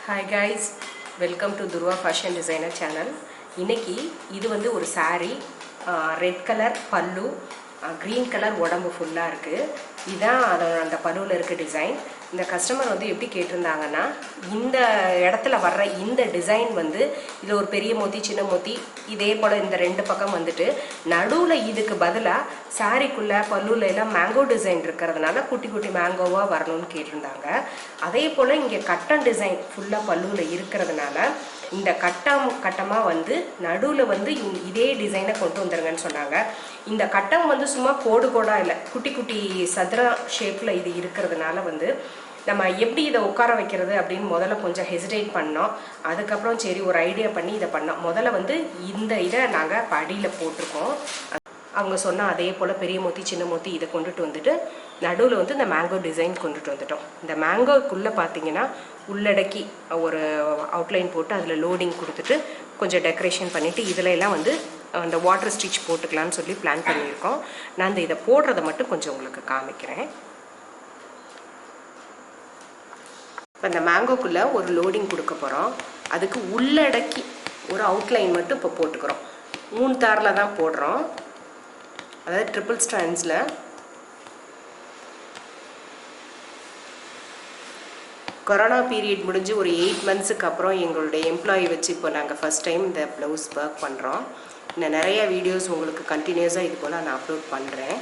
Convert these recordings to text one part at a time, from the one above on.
Hi guys, welcome to Durva Fashion Designer channel. இன்னைக்கு இது வந்து ஒரு saree, ரெட் கலர் பல்லு, கிரீன் கலர் உடம்பு ஃபுல்லா இருக்கு. இதான் அந்த பல்லுல இருக்க டிசைன். இந்த கஸ்டமர் வந்து எப்படி கேட்டிருந்தாங்கன்னா, இந்த இடத்துல வர்ற இந்த டிசைன் வந்து இது ஒரு பெரிய மோதி சின்ன மோதி இதே போல இந்த ரெண்டு பக்கம் வந்துட்டு நடுவுல இதுக்கு பதிலா சாரிக்குள்ள பல்லுல எல்லாம் மேங்கோ டிசைன் இருக்கிறதுனால குட்டி குட்டி மேங்கோவா வரணும்னு கேட்டிருந்தாங்க. அதே போல இங்க கட்டன் டிசைன் ஃபுல்லா பல்லுல இருக்கிறதுனால இந்த கட்டமா வந்து நடுவுல வந்து இதே டிசைனை கொண்டு வந்துருங்கன்னு சொன்னாங்க. இந்த கட்டம் வந்து சும்மா கோடு கோடா இல்லை, குட்டி குட்டி சதுர ஷேப்ல இது இருக்கிறதுனால வந்து நம்ம எப்படி இதை உட்கார வைக்கிறது அப்படின்னு முதல்ல கொஞ்சம் ஹெசிடேட் பண்ணோம். அதுக்கப்புறம் சரி ஒரு ஐடியா பண்ணி இதை பண்ணோம். முதல்ல வந்து இந்த இதை நாங்கள் படியில் போட்டிருக்கோம். அவங்க சொன்னால் அதே போல் பெரிய மோத்தி சின்ன மோத்தி இதை கொண்டுட்டு வந்துட்டு நடுவில் வந்து இந்த மேங்கோ டிசைன் கொண்டுட்டு வந்துட்டோம். இந்த மேங்கோக்குள்ளே பார்த்தீங்கன்னா உள்ளடக்கி ஒரு அவுட்லைன் போட்டு அதில் லோடிங் கொடுத்துட்டு கொஞ்சம் டெக்கரேஷன் பண்ணிவிட்டு இதில் எல்லாம் வந்து அந்த வாட்டர் ஸ்டிச் போட்டுக்கலான்னு சொல்லி பிளான் பண்ணியிருக்கோம். நான் இந்த இதை போடுறதை மட்டும் கொஞ்சம் உங்களுக்கு காமிக்கிறேன். இப்போ இந்த மேங்கோக்குள்ளே ஒரு லோடிங் கொடுக்க போகிறோம். அதுக்கு உள்ளடக்கி ஒரு அவுட்லைன் மட்டும் இப்போ போட்டுக்கிறோம். 3 தாரில் தான் போடுறோம், அதாவது ட்ரிபிள் ஸ்ட்ராண்ட்ஸில். கொரோனா பீரியட் முடிஞ்சு ஒரு 8 மந்த்ஸுக்கு அப்புறம் எங்களுடைய எம்ப்ளாயி வச்சு இப்போ நாங்கள் ஃபஸ்ட் டைம் இந்த ப்ளவுஸ் ஒர்க் பண்ணுறோம். இன்னும் நிறைய வீடியோஸ் உங்களுக்கு கண்டினியூஸாக இது போல் நான் அப்லோட் பண்ணுறேன்.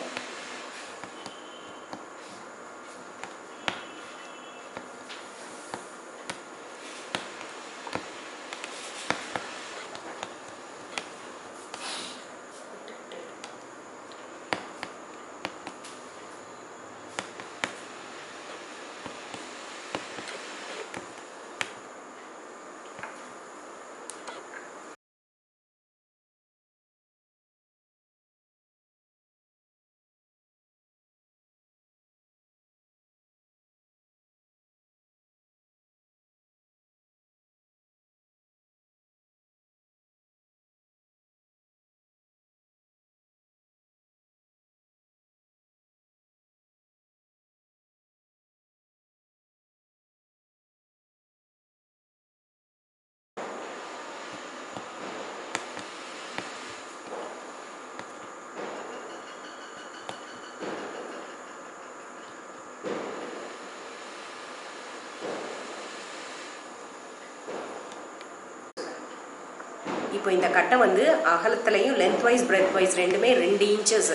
இப்போ இந்த கட்டை வந்து அகலத்துலையும் லென்த் வைஸ் பிரெத் வைஸ் ரெண்டுமே 2 இன்ச்சஸ்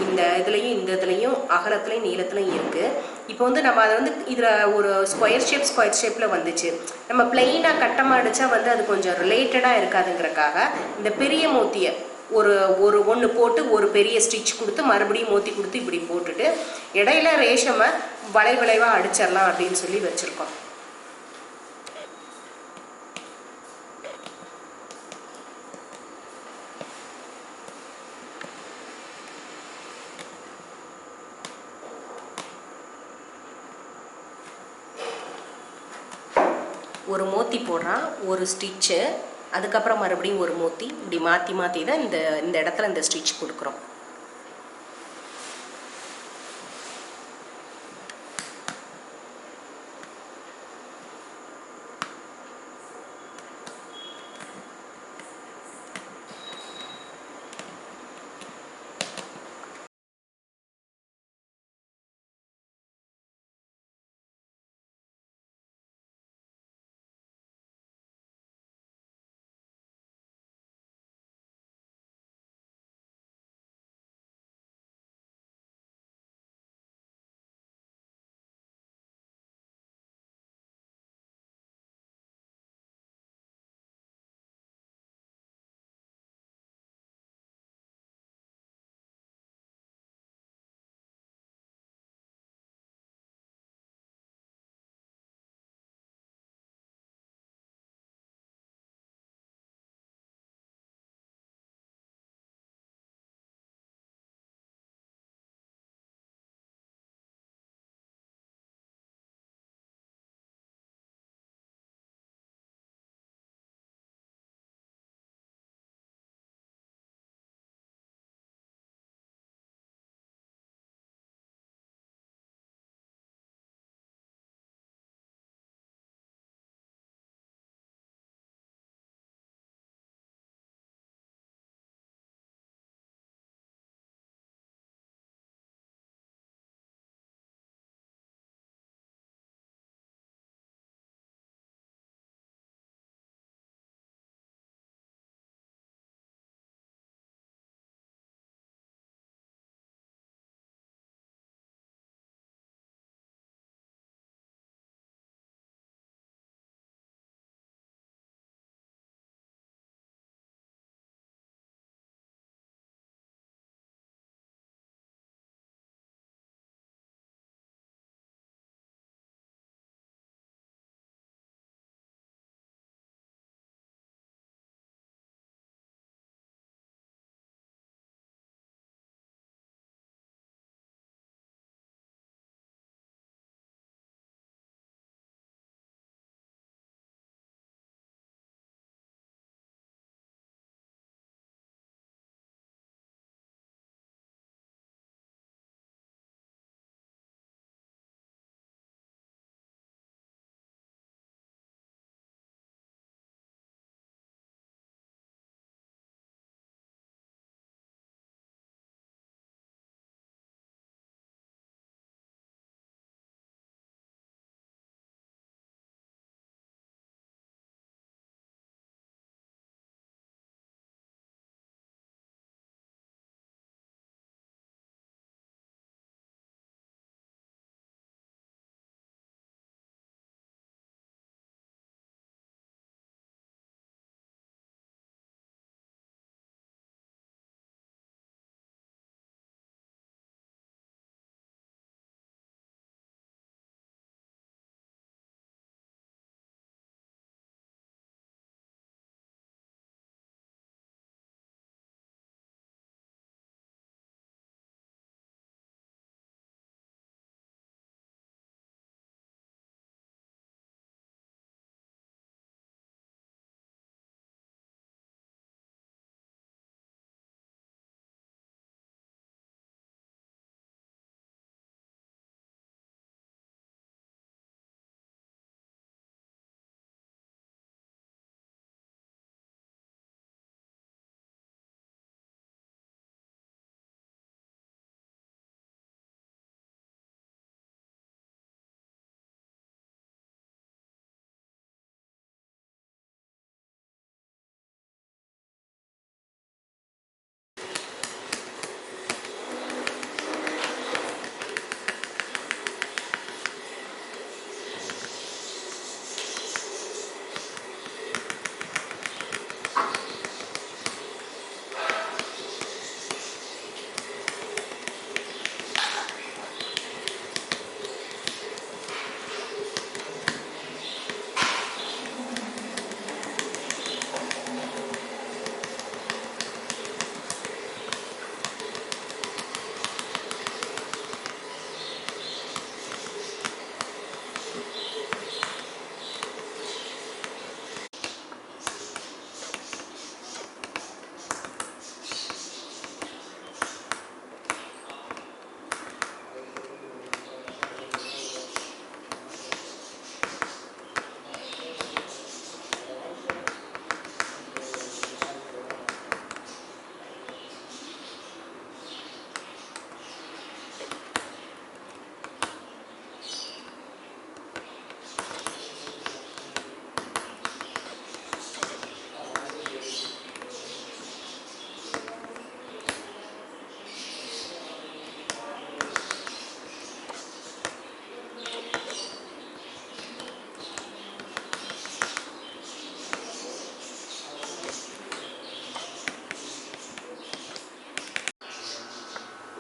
இந்த இதுலையும் அகலத்துலையும் நீளத்துலையும் இருக்குது. இப்போ வந்து நம்ம அதை வந்து இதில் ஒரு ஸ்கொயர் ஷேப்பில் வந்துச்சு. நம்ம பிளெயினாக கட்டமாக அடித்தா வந்து அது கொஞ்சம் ரிலேட்டடாக இருக்காதுங்கிறக்காக இந்த பெரிய மோத்தியை ஒன்று போட்டு ஒரு பெரிய ஸ்டிச் கொடுத்து மறுபடியும் மோத்தி கொடுத்து இப்படி போட்டுட்டு இடையில ரேஷமை வளைவாக அடிச்சிடலாம் அப்படின்னு சொல்லி வச்சுருக்கோம். ஒரு மோத்தி போடுறான், ஒரு ஸ்டிச்சு, அதுக்கப்புறம் மறுபடியும் ஒரு மோத்தி, இப்படி மாற்றி தான் இந்த இடத்துல இந்த ஸ்டிச் கொடுக்குறோம்.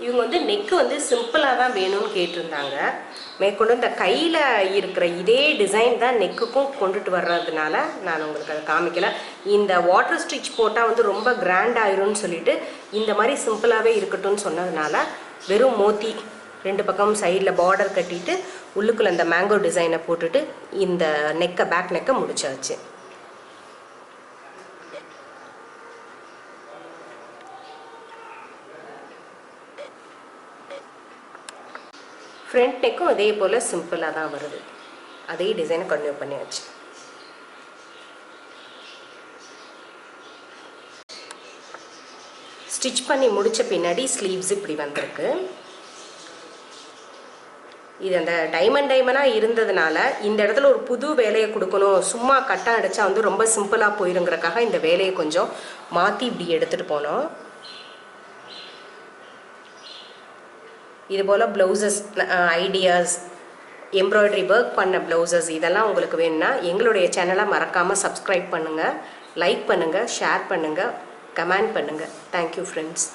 இவங்க வந்து நெக்கு வந்து சிம்பிளாக தான் வேணும்னு கேட்டிருந்தாங்க. மேற்கொண்டு இந்த கையில் இருக்கிற இதே டிசைன் தான் நெக்குக்கும் கொண்டுட்டு வர்றதுனால நான் உங்களுக்கு அதை காமிக்கல. இந்த வாட்டர் ஸ்டிச் போட்டால் வந்து ரொம்ப கிராண்ட் ஆயிரும்னு சொல்லிட்டு இந்த மாதிரி சிம்பிளாகவே இருக்கட்டும்னு சொன்னதுனால வெறும் மோத்தி 2 பக்கம் சைடில் பார்டர் கட்டிட்டு உள்ளுக்குள்ளே இந்த மேங்கோ டிசைனை போட்டுட்டு இந்த நெக்கை பேக் நெக்கை முடிச்சாச்சு. ஃப்ரண்ட் நெக்கும் அதே போல் சிம்பிளாக தான் வருது. அதே டிசைனை கண்டினியூ பண்ணியாச்சு. ஸ்டிச் பண்ணி முடித்த பின்னாடி ஸ்லீவ்ஸ் இப்படி வந்திருக்கு. இது அந்த டைமண்டாக இருந்ததுனால இந்த இடத்துல ஒரு புது வேலையை கொடுக்கணும், சும்மா கட்டாக அடித்தா வந்து ரொம்ப சிம்பிளாக போயிருங்கிறக்காக இந்த வேலையை கொஞ்சம் மாற்றி இப்படி எடுத்துகிட்டு போனோம். இதுபோல் ப்ளவுசஸ் ஐடியாஸ், எம்ப்ராய்டரி ஒர்க் பண்ண ப்ளவுசஸ் இதெல்லாம் உங்களுக்கு வேணும்னா எங்களுடைய சேனலை மறக்காமல் சப்ஸ்கிரைப் பண்ணுங்கள், லைக் பண்ணுங்கள், ஷேர் பண்ணுங்கள், கமெண்ட் பண்ணுங்கள். Thank you friends.